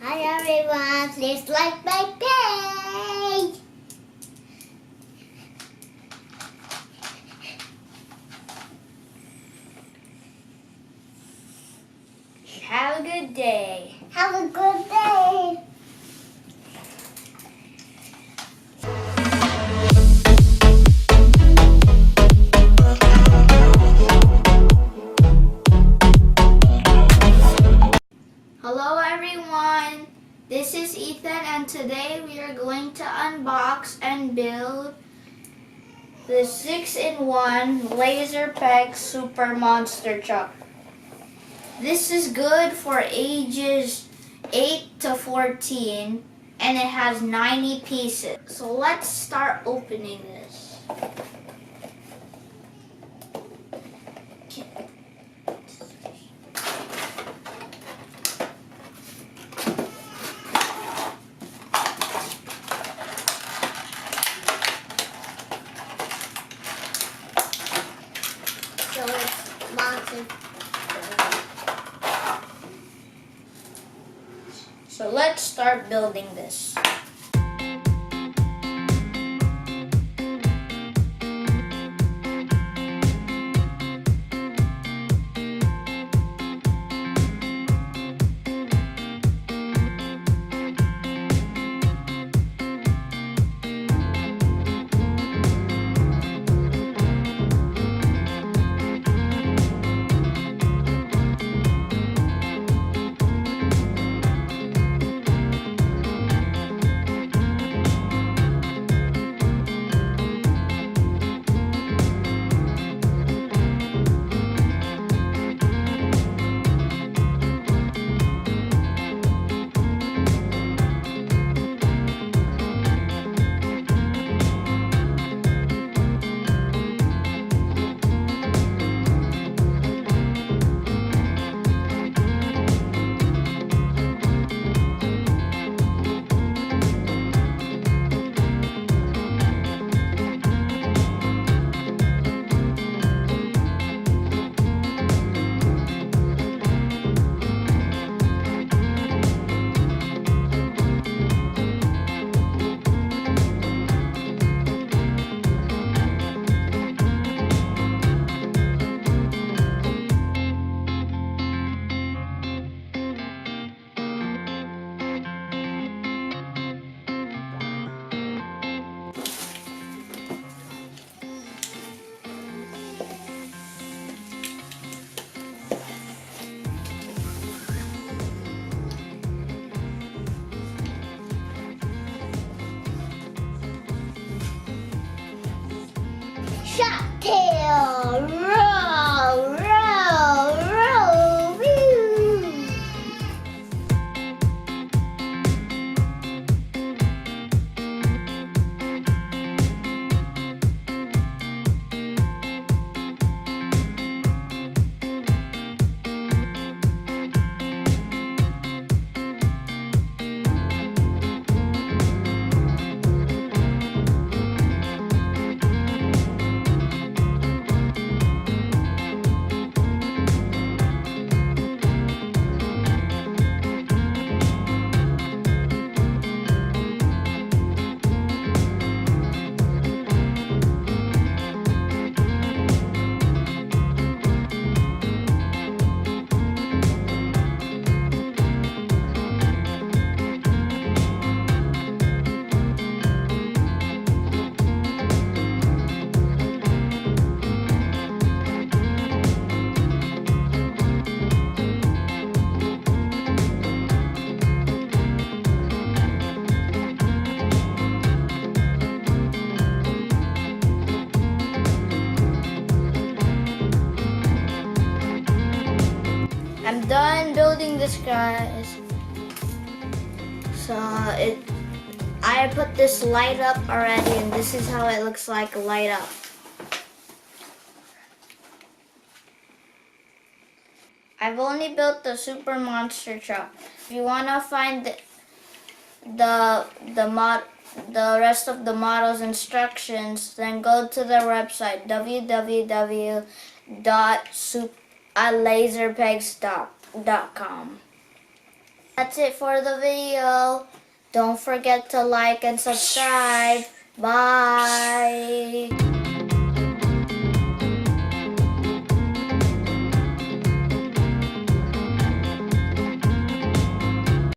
Hi everyone, please like my page. Have a good day. Have a good day. Hello everyone, this is Ethan and today we are going to unbox and build the 6-in-1 Laserpex Super Monster Truck. This is good for ages 8 to 14 and it has 90 pieces. So let's start opening this. So it's monster. So let's start building this. Shot tail, roll, roll, roll, woo. I'm done building this, guys. So I put this light up already and this is how it looks like light up. I've only built the Super Monster Truck. If you wanna find the rest of the model's instructions, then go to their website www.laserpegs.com. That's it for the video. Don't forget to like and subscribe. Bye.